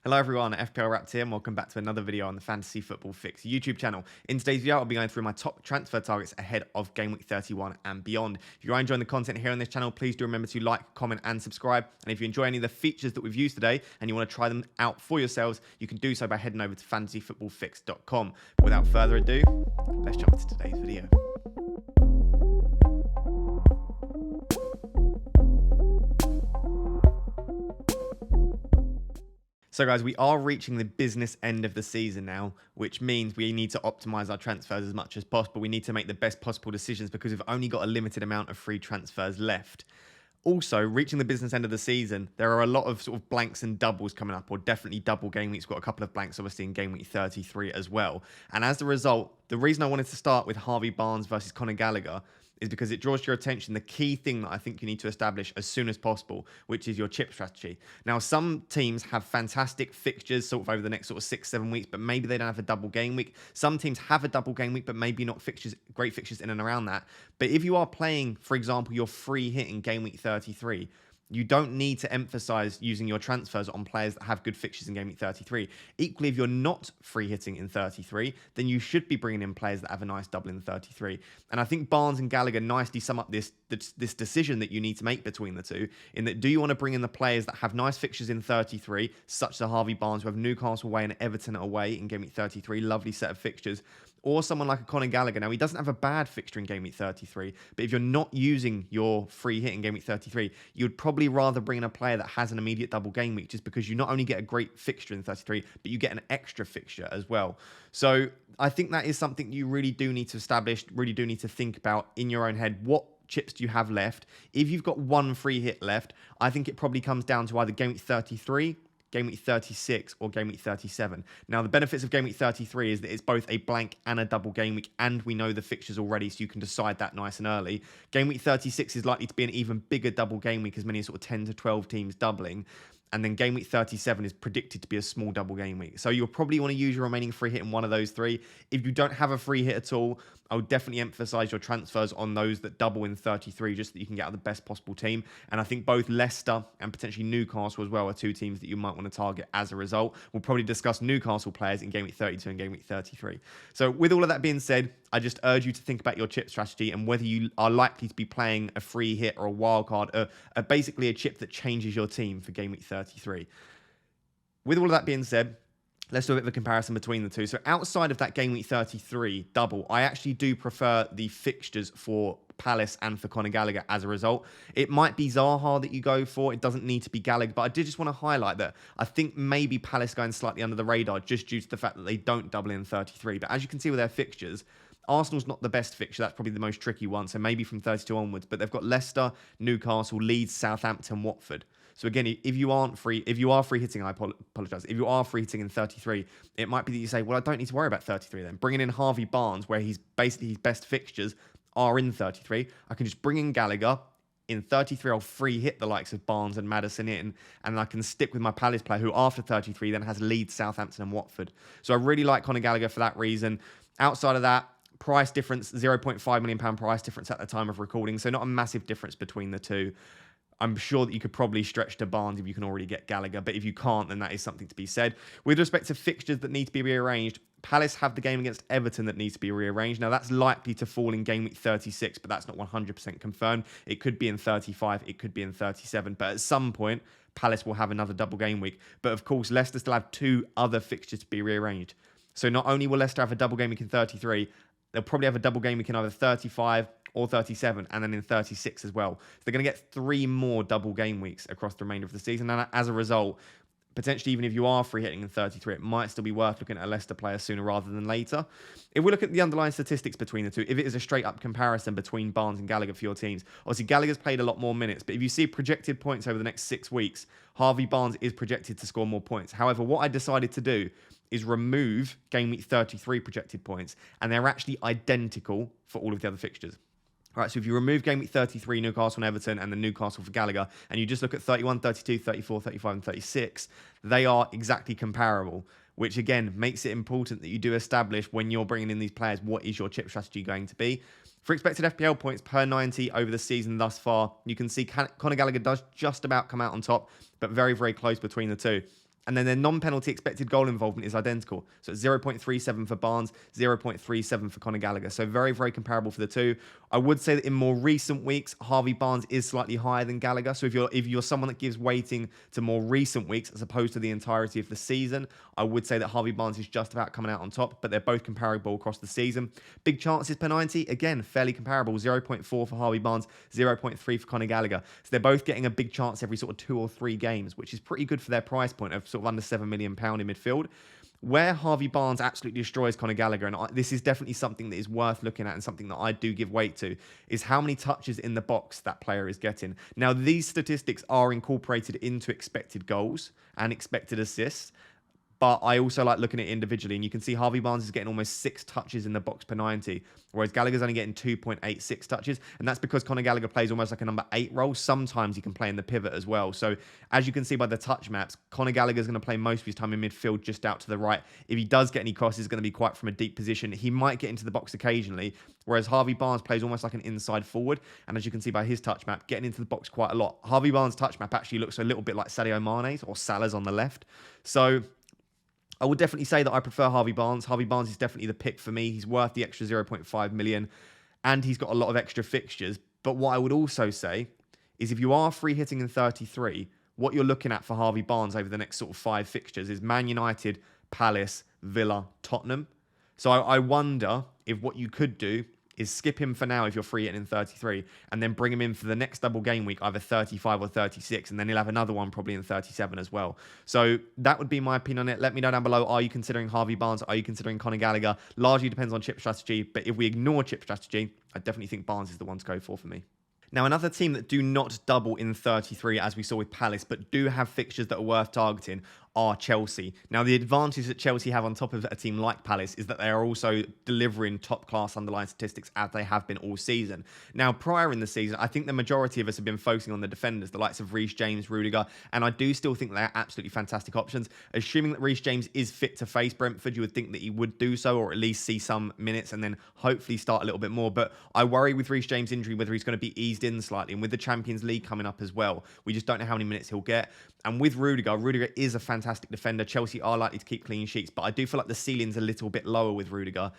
Hello everyone, FPL Wrapped here and welcome back to another video on the Fantasy Football Fix YouTube channel. In today's video, I'll be going through my top transfer targets ahead of Game Week 31 and beyond. If you are enjoying the content here on this channel, please do remember to like, comment and subscribe. And if you enjoy any of the features that we've used today and you want to try them out for yourselves, you can do so by heading over to fantasyfootballfix.com. But without further ado, let's jump into today's video. So guys, we are reaching the business end of the season now, which means we need to optimize our transfers as much as possible. We need to make the best possible decisions because we've only got a limited amount of free transfers left. Also, reaching the business end of the season, there are a lot of sort of blanks and doubles coming up, or definitely double game weeks. We've got a couple of blanks, obviously, in game week 33 as well. And as a result, the reason I wanted to start with Harvey Barnes versus Conor Gallagher is because it draws your attention the key thing that I think you need to establish as soon as possible, which is your chip strategy. Now, some teams have fantastic fixtures sort of over the next sort of 6-7 weeks, but maybe they don't have a double game week. Some teams have a double game week, but maybe not great fixtures in and around that. But if you are playing, for example, your free hit in game week 33, you don't need to emphasize using your transfers on players that have good fixtures in game week 33. Equally, if you're not free hitting in 33, then you should be bringing in players that have a nice double in 33. And I think Barnes and Gallagher nicely sum up this decision that you need to make between the two, in that do you want to bring in the players that have nice fixtures in 33, such as Harvey Barnes, who have Newcastle away and Everton away in game week 33, lovely set of fixtures, or someone like a Conor Gallagher. Now, he doesn't have a bad fixture in game week 33, but if you're not using your free hit in game week 33, you'd probably rather bring in a player that has an immediate double game week, just because you not only get a great fixture in 33, but you get an extra fixture as well. So I think that is something you really do need to establish, really do need to think about in your own head. What chips do you have left? If you've got one free hit left, I think it probably comes down to either game week 33, game week 36 or game week 37. Now, the benefits of game week 33 is that it's both a blank and a double game week, and we know the fixtures already, so you can decide that nice and early. Game week 36 is likely to be an even bigger double game week, as many as sort of 10 to 12 teams doubling. And then game week 37 is predicted to be a small double game week. So you'll probably want to use your remaining free hit in one of those three. If you don't have a free hit at all, I would definitely emphasize your transfers on those that double in 33, just so that you can get out the best possible team. And I think both Leicester and potentially Newcastle as well are two teams that you might want to target as a result. We'll probably discuss Newcastle players in game week 32 and game week 33. So with all of that being said, I just urge you to think about your chip strategy and whether you are likely to be playing a free hit or a wild card, basically a chip that changes your team for game week 33. With all of that being said, let's do a bit of a comparison between the two. So outside of that game week 33 double, I actually do prefer the fixtures for Palace and for Conor Gallagher as a result. It might be Zaha that you go for. It doesn't need to be Gallagher, but I did just want to highlight that I think maybe Palace going slightly under the radar just due to the fact that they don't double in 33. But as you can see with their fixtures, Arsenal's not the best fixture. That's probably the most tricky one. So maybe from 32 onwards, but they've got Leicester, Newcastle, Leeds, Southampton, Watford. So again, if you are free hitting, I apologise. If you are free hitting in 33, it might be that you say, well, I don't need to worry about 33 then. Bringing in Harvey Barnes, where he's basically his best fixtures are in 33. I can just bring in Gallagher. In 33, I'll free hit the likes of Barnes and Maddison in, and I can stick with my Palace player, who after 33 then has Leeds, Southampton and Watford. So I really like Conor Gallagher for that reason. Outside of that, price difference, £0.5 million price difference at the time of recording. So not a massive difference between the two. I'm sure that you could probably stretch to Barnes if you can already get Gallagher, but if you can't, then that is something to be said. With respect to fixtures that need to be rearranged, Palace have the game against Everton that needs to be rearranged. Now, that's likely to fall in game week 36, but that's not 100% confirmed. It could be in 35, it could be in 37, but at some point, Palace will have another double game week. But of course, Leicester still have two other fixtures to be rearranged. So not only will Leicester have a double game week in 33, they'll probably have a double game week in either 35 or 37, and then in 36 as well. So they're going to get 3 more double game weeks across the remainder of the season. And as a result, potentially even if you are free hitting in 33, it might still be worth looking at a Leicester player sooner rather than later. If we look at the underlying statistics between the two, if it is a straight up comparison between Barnes and Gallagher for your teams, obviously Gallagher's played a lot more minutes, but if you see projected points over the next 6 weeks, Harvey Barnes is projected to score more points. However, what I decided to do is remove game week 33 projected points, and they're actually identical for all of the other fixtures. All right, so if you remove game week 33, Newcastle and Everton, and then Newcastle for Gallagher, and you just look at 31, 32, 34, 35, and 36, they are exactly comparable, which again makes it important that you do establish when you're bringing in these players, what is your chip strategy going to be. For expected FPL points per 90 over the season thus far, you can see Conor Gallagher does just about come out on top, but very, very close between the two. And then their non-penalty expected goal involvement is identical. So it's 0.37 for Barnes, 0.37 for Conor Gallagher. So very, very comparable for the two. I would say that in more recent weeks, Harvey Barnes is slightly higher than Gallagher. So if you're someone that gives weighting to more recent weeks as opposed to the entirety of the season, I would say that Harvey Barnes is just about coming out on top, but they're both comparable across the season. Big chances per 90, again, fairly comparable. 0.4 for Harvey Barnes, 0.3 for Conor Gallagher. So they're both getting a big chance every sort of 2 or 3 games, which is pretty good for their price point of sort of under £7 million in midfield. Where Harvey Barnes absolutely destroys Conor Gallagher, and this is definitely something that is worth looking at and something that I do give weight to, is how many touches in the box that player is getting. Now, these statistics are incorporated into expected goals and expected assists, but I also like looking at it individually, and you can see Harvey Barnes is getting almost 6 touches in the box per 90, whereas Gallagher's only getting 2.86 touches, and that's because Conor Gallagher plays almost like a number 8 role. Sometimes he can play in the pivot as well. So as you can see by the touch maps, Conor Gallagher's going to play most of his time in midfield just out to the right. If he does get any crosses, it's going to be quite from a deep position. He might get into the box occasionally, whereas Harvey Barnes plays almost like an inside forward, and as you can see by his touch map, getting into the box quite a lot. Harvey Barnes' touch map actually looks a little bit like Sadio Mane's or Salah's on the left. So I would definitely say that I prefer Harvey Barnes. Harvey Barnes is definitely the pick for me. He's worth the extra 0.5 million, and he's got a lot of extra fixtures. But what I would also say is if you are free hitting in 33, what you're looking at for Harvey Barnes over the next sort of 5 fixtures is Man United, Palace, Villa, Tottenham. So I wonder if what you could do is skip him for now if you're free hitting in 33, and then bring him in for the next double game week, either 35 or 36, and then he'll have another one probably in 37 as well. So that would be my opinion on it. Let me know down below. Are you considering Harvey Barnes? Are you considering Conor Gallagher? Largely depends on chip strategy, but if we ignore chip strategy, I definitely think Barnes is the one to go for me. Now, another team that do not double in 33, as we saw with Palace, but do have fixtures that are worth targeting, are Chelsea. Now, the advantage that Chelsea have on top of a team like Palace is that they are also delivering top-class underlying statistics as they have been all season. Now, prior in the season, I think the majority of us have been focusing on the defenders, the likes of Reece James, Rudiger, and I do still think they're absolutely fantastic options. Assuming that Reece James is fit to face Brentford, you would think that he would do so, or at least see some minutes and then hopefully start a little bit more. But I worry with Reece James' injury whether he's going to be eased in slightly, and with the Champions League coming up as well, we just don't know how many minutes he'll get. And with Rudiger is a fantastic defender. Chelsea are likely to keep clean sheets, but I do feel like the ceiling's a little bit lower with Rudiger.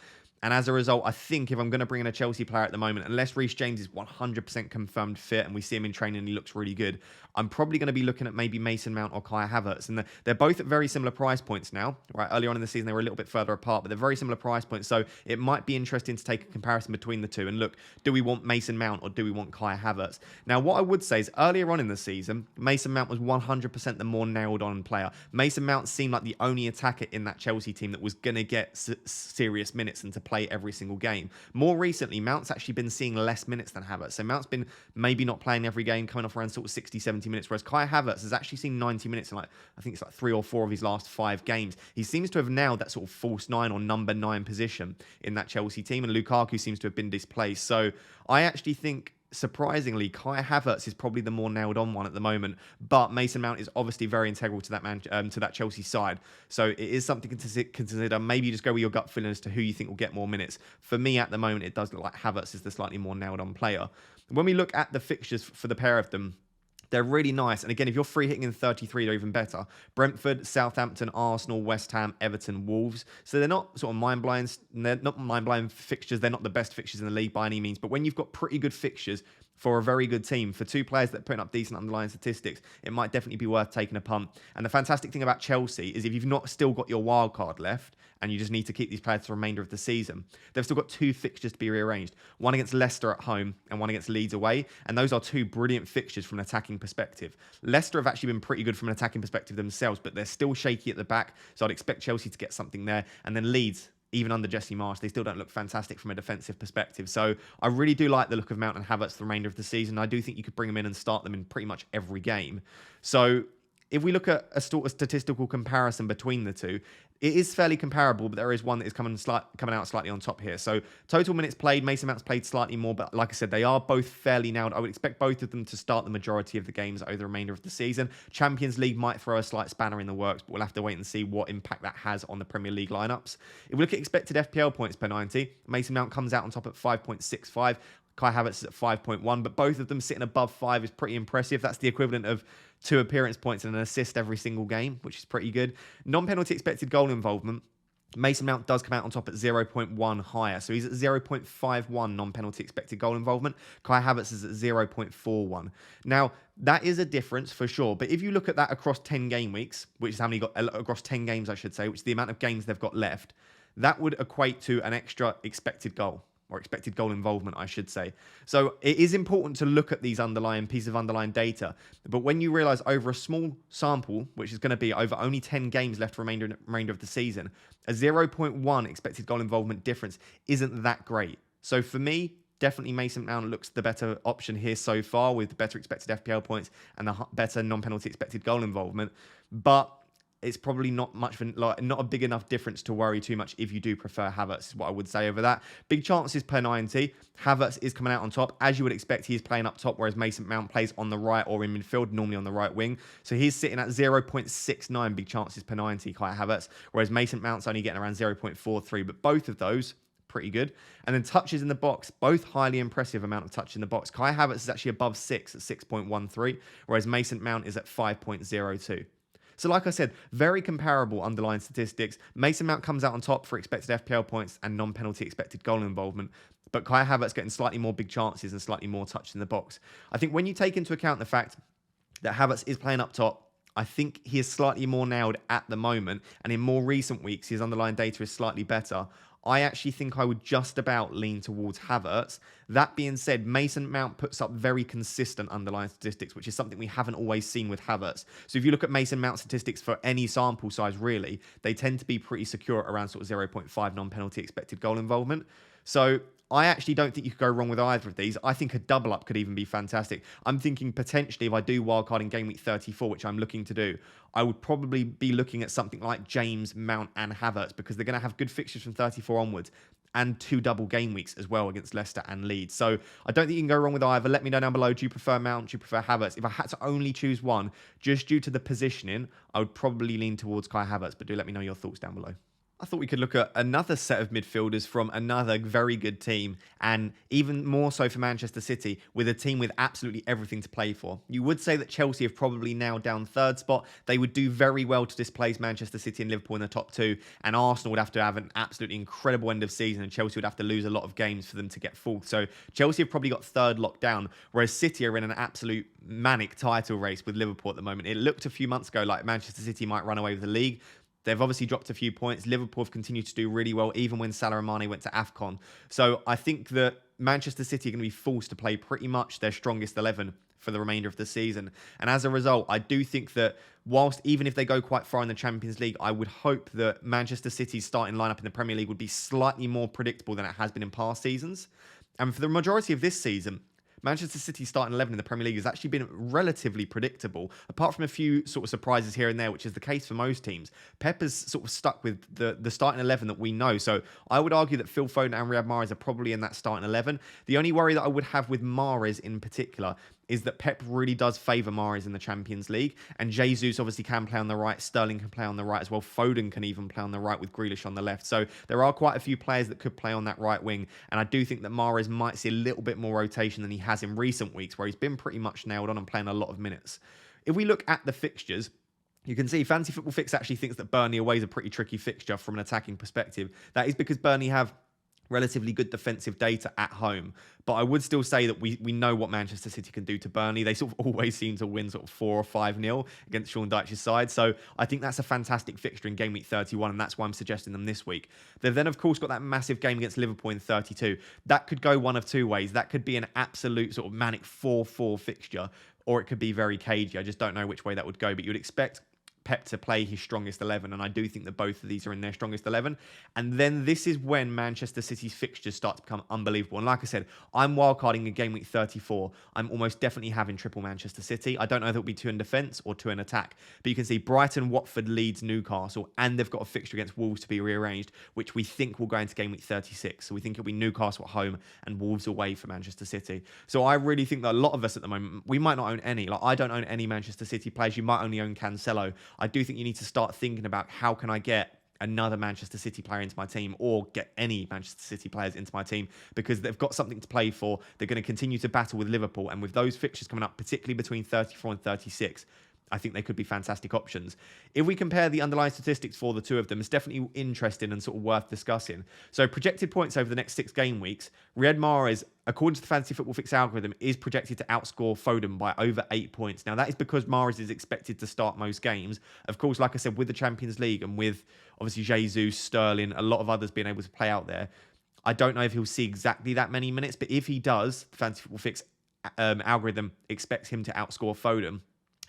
And as a result, I think if I'm going to bring in a Chelsea player at the moment, unless Reece James is 100% confirmed fit and we see him in training and he looks really good, I'm probably going to be looking at maybe Mason Mount or Kai Havertz. And they're both at very similar price points now. Right, earlier on in the season, they were a little bit further apart, but they're very similar price points. So it might be interesting to take a comparison between the two and look, do we want Mason Mount or do we want Kai Havertz? Now, what I would say is earlier on in the season, Mason Mount was 100% the more nailed on player. Mason Mount seemed like the only attacker in that Chelsea team that was going to get serious minutes and to play every single game. More recently, Mount's actually been seeing less minutes than Havertz. So Mount's been maybe not playing every game, coming off around sort of 60, 70 minutes, whereas Kai Havertz has actually seen 90 minutes in I think it's 3 or 4 of his last 5 games. He seems to have nailed that sort of false 9 or number 9 position in that Chelsea team, and Lukaku seems to have been displaced. So I actually think, surprisingly, Kai Havertz is probably the more nailed on one at the moment, but Mason Mount is obviously very integral to that Chelsea side. So it is something to consider. Maybe you just go with your gut feeling as to who you think will get more minutes. For me, at the moment, it does look like Havertz is the slightly more nailed on player. When we look at the fixtures for the pair of them, they're really nice. And again, if you're free hitting in 33, they're even better. Brentford, Southampton, Arsenal, West Ham, Everton, Wolves. So they're not sort of mind-blowing. They're not mind-blowing fixtures. They're not the best fixtures in the league by any means. But when you've got pretty good fixtures for a very good team, for 2 players that are putting up decent underlying statistics, it might definitely be worth taking a punt. And the fantastic thing about Chelsea is if you've not still got your wild card left, and you just need to keep these players for the remainder of the season, they've still got 2 fixtures to be rearranged. One against Leicester at home and one against Leeds away. And those are 2 brilliant fixtures from an attacking perspective. Leicester have actually been pretty good from an attacking perspective themselves, but they're still shaky at the back. So I'd expect Chelsea to get something there. And then Leeds, even under Jesse Marsch, they still don't look fantastic from a defensive perspective. So I really do like the look of Mount and Havertz the remainder of the season. I do think you could bring them in and start them in pretty much every game. So if we look at a sort of statistical comparison between the two, it is fairly comparable, but there is one that is coming out slightly on top here. So total minutes played, Mason Mount's played slightly more, but like I said, they are both fairly nailed. I would expect both of them to start the majority of the games over the remainder of the season. Champions League might throw a slight spanner in the works, but we'll have to wait and see what impact that has on the Premier League lineups. If we look at expected FPL points per 90, Mason Mount comes out on top at 5.65. Kai Havertz is at 5.1, but both of them sitting above 5 is pretty impressive. That's the equivalent of 2 appearance points and an assist every single game, which is pretty good. Non-penalty expected goal involvement. Mason Mount does come out on top at 0.1 higher. So he's at 0.51 non-penalty expected goal involvement. Kai Havertz is at 0.41. Now, that is a difference for sure. But if you look at that across 10 game weeks, which is how many got across 10 games, I should say, which is the amount of games they've got left, that would equate to an extra expected goal. Or expected goal involvement, I should say. So it is important to look at these underlying pieces of underlying data. But when you realise over a small sample, which is going to be over only 10 games left for remainder of the season, a 0.1 expected goal involvement difference isn't that great. So for me, definitely Mason Mount looks the better option here so far with the better expected FPL points and the better non-penalty expected goal involvement. But it's probably not much of not a big enough difference to worry too much if you do prefer Havertz, is what I would say over that. Big chances per 90. Havertz is coming out on top. As you would expect, he is playing up top, whereas Mason Mount plays on the right or in midfield, normally on the right wing. So he's sitting at 0.69 big chances per 90, Kai Havertz, whereas Mason Mount's only getting around 0.43. But both of those, pretty good. And then touches in the box, both highly impressive amount of touch in the box. Kai Havertz is actually above 6 at 6.13, whereas Mason Mount is at 5.02. So like I said, very comparable underlying statistics. Mason Mount comes out on top for expected FPL points and non-penalty expected goal involvement. But Kai Havertz getting slightly more big chances and slightly more touch in the box. I think when you take into account the fact that Havertz is playing up top, I think he is slightly more nailed at the moment. And in more recent weeks, his underlying data is slightly better. I actually think I would just about lean towards Havertz. That being said, Mason Mount puts up very consistent underlying statistics, which is something we haven't always seen with Havertz. So if you look at Mason Mount statistics for any sample size, really, they tend to be pretty secure at around sort of 0.5 non-penalty expected goal involvement. So I actually don't think you could go wrong with either of these. I think a double up could even be fantastic. I'm thinking potentially if I do wildcard in game week 34, which I'm looking to do, I would probably be looking at something like James, Mount and Havertz because they're going to have good fixtures from 34 onwards and 2 double game weeks as well against Leicester and Leeds. So I don't think you can go wrong with either. Let me know down below. Do you prefer Mount? Do you prefer Havertz? If I had to only choose one, just due to the positioning, I would probably lean towards Kai Havertz, but do let me know your thoughts down below. I thought we could look at another set of midfielders from another very good team, and even more so for Manchester City, with a team with absolutely everything to play for. You would say that Chelsea have probably nailed down third spot. They would do very well to displace Manchester City and Liverpool in the top 2, and Arsenal would have to have an absolutely incredible end of season, and Chelsea would have to lose a lot of games for them to get fourth. So Chelsea have probably got third locked down, whereas City are in an absolute manic title race with Liverpool at the moment. It looked a few months ago like Manchester City might run away with the league. They've obviously dropped a few points. Liverpool have continued to do really well, even when Salah and Mane went to AFCON. So I think that Manchester City are going to be forced to play pretty much their strongest 11 for the remainder of the season. And as a result, I do think that whilst even if they go quite far in the Champions League, I would hope that Manchester City's starting lineup in the Premier League would be slightly more predictable than it has been in past seasons. And for the majority of this season, Manchester City's starting 11 in the Premier League has actually been relatively predictable, apart from a few sort of surprises here and there, which is the case for most teams. Pep has sort of stuck with the starting 11 that we know. So I would argue that Phil Foden and Riyad Mahrez are probably in that starting 11. The only worry that I would have with Mahrez in particular is that Pep really does favour Mahrez in the Champions League. And Jesus obviously can play on the right. Sterling can play on the right as well. Foden can even play on the right with Grealish on the left. So there are quite a few players that could play on that right wing. And I do think that Mahrez might see a little bit more rotation than he has in recent weeks, where he's been pretty much nailed on and playing a lot of minutes. If we look at the fixtures, you can see Fantasy Football Fix actually thinks that Burnley away is a pretty tricky fixture from an attacking perspective. That is because Burnley have relatively good defensive data at home. But I would still say that we know what Manchester City can do to Burnley. They sort of always seem to win sort of 4 or 5-0 against Sean Dyche's side. So I think that's a fantastic fixture in game week 31, and that's why I'm suggesting them this week. They've then, of course, got that massive game against Liverpool in 32. That could go one of two ways. That could be an absolute sort of manic 4-4 fixture, or it could be very cagey. I just don't know which way that would go, but you would expect Pep to play his strongest 11, and I do think that both of these are in their strongest 11. And then this is when Manchester City's fixtures start to become unbelievable. And like I said, I'm wildcarding in game week 34. I'm almost definitely having triple Manchester City. I don't know if it'll be 2 in defence or 2 in attack, but you can see Brighton, Watford, Leeds, Newcastle, and they've got a fixture against Wolves to be rearranged, which we think will go into game week 36. So we think it'll be Newcastle at home and Wolves away for Manchester City. So I really think that a lot of us at the moment, we might not own any. Like, I don't own any Manchester City players. You might only own Cancelo. I do think you need to start thinking about how can I get another Manchester City player into my team or get any Manchester City players into my team because they've got something to play for. They're going to continue to battle with Liverpool. And with those fixtures coming up, particularly between 34 and 36, I think they could be fantastic options. If we compare the underlying statistics for the two of them, it's definitely interesting and sort of worth discussing. So projected points over the next 6 game weeks, Riyad Mahrez, according to the Fantasy Football Fix algorithm, is projected to outscore Foden by over 8 points. Now, that is because Mahrez is expected to start most games. Of course, like I said, with the Champions League and with obviously Jesus, Sterling, a lot of others being able to play out there, I don't know if he'll see exactly that many minutes, but if he does, the Fantasy Football Fix algorithm expects him to outscore Foden.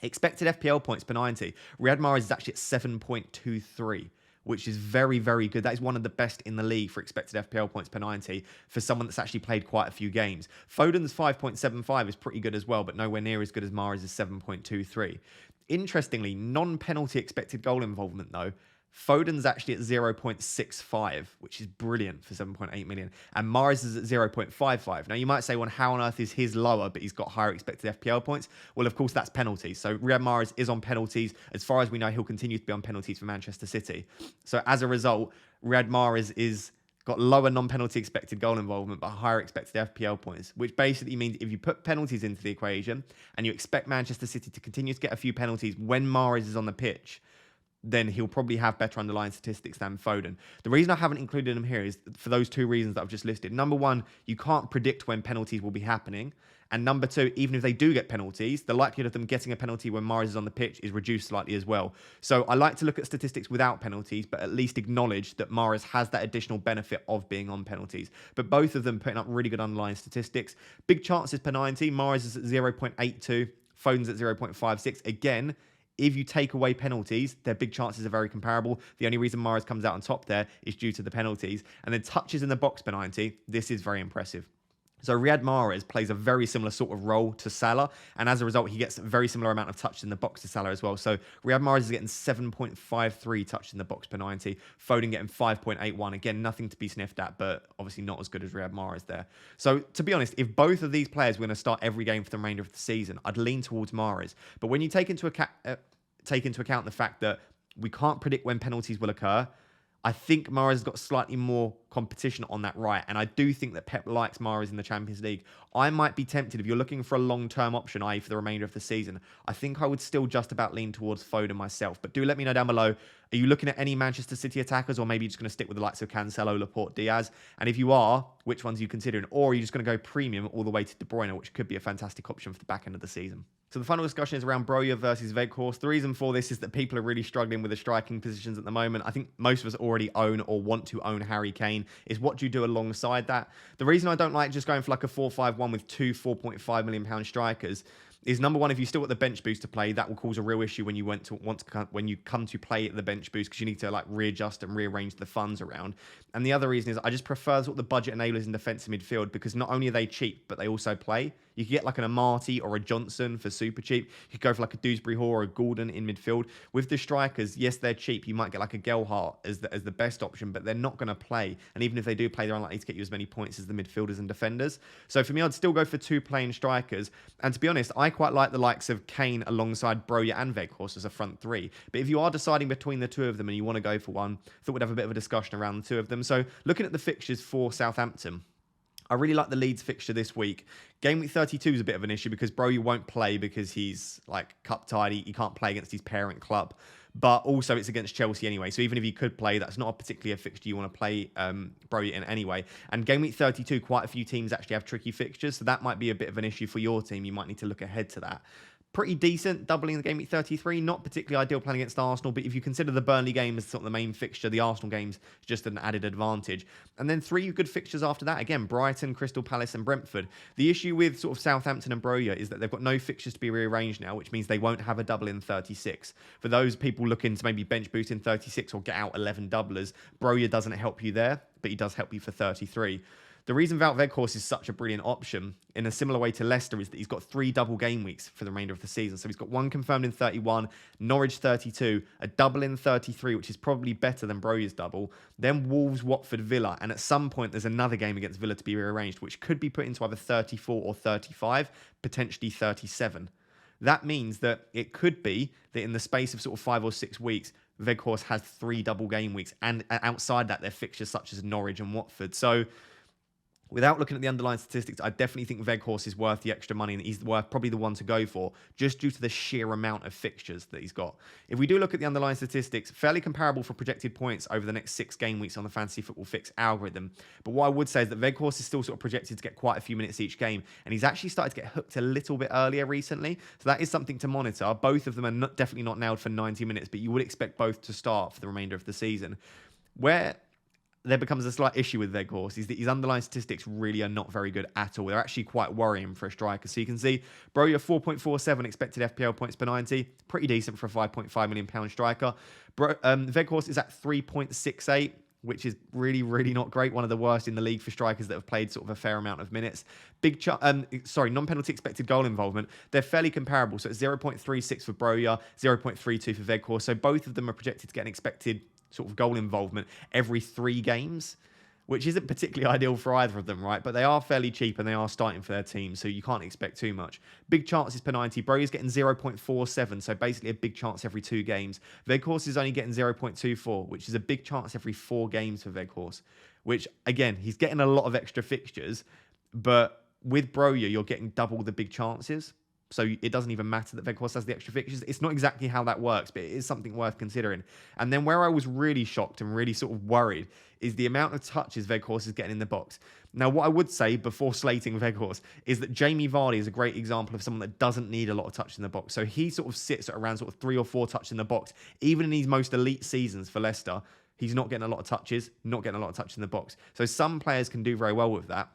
Expected FPL points per 90. Riyad Mahrez is actually at 7.23, which is very, very good. That is one of the best in the league for expected FPL points per 90 for someone that's actually played quite a few games. Foden's 5.75 is pretty good as well, but nowhere near as good as Mahrez's 7.23. Interestingly, non-penalty expected goal involvement, though, Foden's actually at 0.65, which is brilliant for 7.8 million. And Mahrez is at 0.55. Now, you might say, well, how on earth is his lower, but he's got higher expected FPL points? Well, of course, that's penalties. So Riyad Mahrez is on penalties. As far as we know, he'll continue to be on penalties for Manchester City. So as a result, Riyad Mahrez is got lower non-penalty expected goal involvement, but higher expected FPL points, which basically means if you put penalties into the equation and you expect Manchester City to continue to get a few penalties when Mahrez is on the pitch, then he'll probably have better underlying statistics than Foden. The reason I haven't included him here is for those 2 reasons that I've just listed. Number 1, you can't predict when penalties will be happening. And number 2, even if they do get penalties, the likelihood of them getting a penalty when Mahrez is on the pitch is reduced slightly as well. So I like to look at statistics without penalties, but at least acknowledge that Mahrez has that additional benefit of being on penalties. But both of them putting up really good underlying statistics. Big chances per 90. Mahrez is at 0.82. Foden's at 0.56. Again, if you take away penalties, their big chances are very comparable. The only reason Mahrez comes out on top there is due to the penalties. And then touches in the box per 90, this is very impressive. So Riyad Mahrez plays a very similar sort of role to Salah, and as a result, he gets a very similar amount of touches in the box to Salah as well. So Riyad Mahrez is getting 7.53 touches in the box per 90, Foden getting 5.81. Again, nothing to be sniffed at, but obviously not as good as Riyad Mahrez there. So to be honest, if both of these players were going to start every game for the remainder of the season, I'd lean towards Mahrez. But when you take into account the fact that we can't predict when penalties will occur, I think Mahrez has got slightly more competition on that right. And I do think that Pep likes Mahrez in the Champions League. I might be tempted, if you're looking for a long-term option, i.e. for the remainder of the season, I think I would still just about lean towards Foden myself. But do let me know down below, are you looking at any Manchester City attackers, or maybe you're just going to stick with the likes of Cancelo, Laporte, Diaz? And if you are, which ones are you considering? Or are you just going to go premium all the way to De Bruyne, which could be a fantastic option for the back end of the season? So the final discussion is around Broja versus Weghorst. The reason for this is that people are really struggling with the striking positions at the moment. I think most of us already own or want to own Harry Kane. Is what do you do alongside that? The reason I don't like just going for like a 4-5-1 with 2 £4.5 million strikers is, number 1, if you still got the bench boost to play, that will cause a real issue when you when you come to play at the bench boost, because you need to like readjust and rearrange the funds around. And the other reason is I just prefer sort of the budget enablers in defensive midfield, because not only are they cheap, but they also play. You could get like an Amati or a Johnson for super cheap. You could go for like a Dewsbury Hall or a Gordon in midfield. With the strikers, yes, they're cheap. You might get like a Gallagher as the best option, but they're not going to play. And even if they do play, they're unlikely to get you as many points as the midfielders and defenders. So for me, I'd still go for 2 playing strikers. And to be honest, I quite like the likes of Kane alongside Broja and Weghorst as a front 3. But if you are deciding between the 2 of them and you want to go for one, I thought we'd have a bit of a discussion around the 2 of them. So looking at the fixtures for Southampton, I really like the Leeds fixture this week. Game week 32 is a bit of an issue because Broja won't play because he's like cup tied. He can't play against his parent club. But also it's against Chelsea anyway. So even if he could play, that's not particularly a fixture you want to play Broja in anyway. And game week 32, quite a few teams actually have tricky fixtures. So that might be a bit of an issue for your team. You might need to look ahead to that. Pretty decent, doubling the game week 33. Not particularly ideal playing against Arsenal, but if you consider the Burnley game as sort of the main fixture, the Arsenal game's just an added advantage. And then 3 good fixtures after that. Again, Brighton, Crystal Palace and Brentford. The issue with sort of Southampton and Broja is that they've got no fixtures to be rearranged now, which means they won't have a double in 36. For those people looking to maybe bench boost in 36 or get out 11 doublers, Broja doesn't help you there, but he does help you for 33. The reason Wout Weghorst is such a brilliant option, in a similar way to Leicester, is that he's got 3 double game weeks for the remainder of the season. So he's got 1 confirmed in 31, Norwich 32, a double in 33, which is probably better than Broja's double, then Wolves, Watford, Villa, and at some point there's another game against Villa to be rearranged, which could be put into either 34 or 35, potentially 37. That means that it could be that in the space of sort of 5 or 6 weeks, Weghorst has 3 double game weeks. And outside that, they're fixtures such as Norwich and Watford. So without looking at the underlying statistics, I definitely think Weghorst is worth the extra money and he's worth probably the one to go for just due to the sheer amount of fixtures that he's got. If we do look at the underlying statistics, fairly comparable for projected points over the next 6 game weeks on the Fantasy Football Fix algorithm. But what I would say is that Weghorst is still sort of projected to get quite a few minutes each game, and he's actually started to get hooked a little bit earlier recently. So that is something to monitor. Both of them are definitely not nailed for 90 minutes, but you would expect both to start for the remainder of the season. Where there becomes a slight issue with Weghorst is that his underlying statistics really are not very good at all. They're actually quite worrying for a striker. So you can see Broja 4.47 expected FPL points per 90. Pretty decent for a £5.5 million striker. Weghorst is at 3.68, which is really, really not great. One of the worst in the league for strikers that have played sort of a fair amount of minutes. Non-penalty expected goal involvement. They're fairly comparable. So it's 0.36 for Broja, 0.32 for Weghorst. So both of them are projected to get an expected sort of goal involvement every 3 games, which isn't particularly ideal for either of them, right? But they are fairly cheap and they are starting for their team, so you can't expect too much. Big chances per 90. Broja's getting 0.47, so basically a big chance every 2 games. Weghorst is only getting 0.24, which is a big chance every 4 games for Weghorst, which, again, he's getting a lot of extra fixtures, but with Broja, you're getting double the big chances. So it doesn't even matter that Weghorst has the extra fixtures. It's not exactly how that works, but it is something worth considering. And then where I was really shocked and really sort of worried is the amount of touches Weghorst is getting in the box. Now, what I would say before slating Weghorst is that Jamie Vardy is a great example of someone that doesn't need a lot of touch in the box. So he sort of sits at around sort of 3 or 4 touches in the box. Even in his most elite seasons for Leicester, he's not getting a lot of touches, not getting a lot of touch in the box. So some players can do very well with that.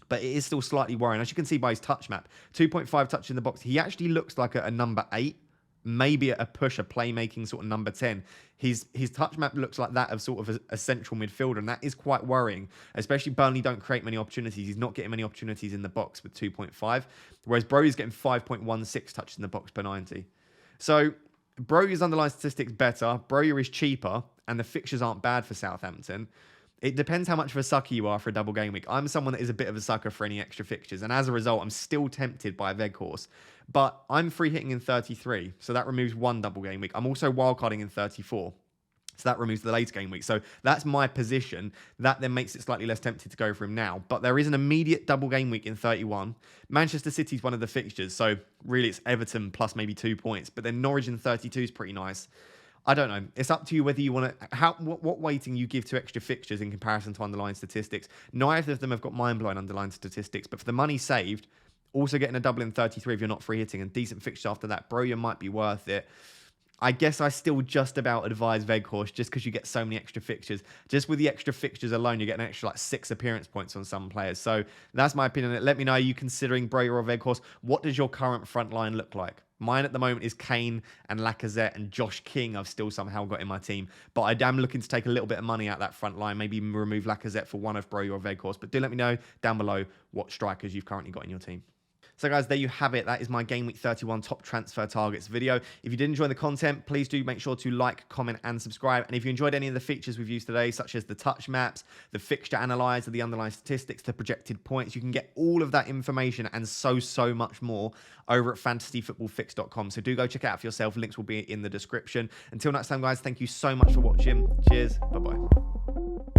But it is still slightly worrying. As you can see by his touch map, 2.5 touch in the box. He actually looks like a number 8, maybe a push, a playmaking sort of number 10. His touch map looks like that of sort of a central midfielder, and that is quite worrying, especially Burnley don't create many opportunities. He's not getting many opportunities in the box with 2.5, whereas Broja's getting 5.16 touches in the box per 90. So Broja's underlying statistics better, Broja is cheaper, and the fixtures aren't bad for Southampton. It depends how much of a sucker you are for a double game week. I'm someone that is a bit of a sucker for any extra fixtures. And as a result, I'm still tempted by Weghorst. But I'm free hitting in 33. So that removes 1 double game week. I'm also wildcarding in 34. So that removes the later game week. So that's my position. That then makes it slightly less tempted to go for him now. But there is an immediate double game week in 31. Manchester City's one of the fixtures. So really it's Everton plus maybe 2 points. But then Norwich in 32 is pretty nice. I don't know. It's up to you whether you want to... What weighting you give to extra fixtures in comparison to underlying statistics. Neither of them have got mind-blowing underlying statistics, but for the money saved, also getting a double in 33 if you're not free hitting and decent fixture after that, Broja might be worth it. I guess I still just about advise Weghorst just because you get so many extra fixtures. Just with the extra fixtures alone, you get an extra like 6 appearance points on some players. So that's my opinion. Let me know, are you considering Broja or Weghorst? What does your current front line look like? Mine at the moment is Kane and Lacazette and Josh King I've still somehow got in my team. But I am looking to take a little bit of money out of that front line. Maybe remove Lacazette for one of Broja or Weghorst. But do let me know down below what strikers you've currently got in your team. So guys, there you have it. That is my Game Week 31 top transfer targets video. If you did enjoy the content, please do make sure to like, comment, and subscribe. And if you enjoyed any of the features we've used today, such as the touch maps, the fixture analyzer, the underlying statistics, the projected points, you can get all of that information and so much more over at fantasyfootballfix.com. So do go check it out for yourself. Links will be in the description. Until next time, guys, thank you so much for watching. Cheers. Bye-bye.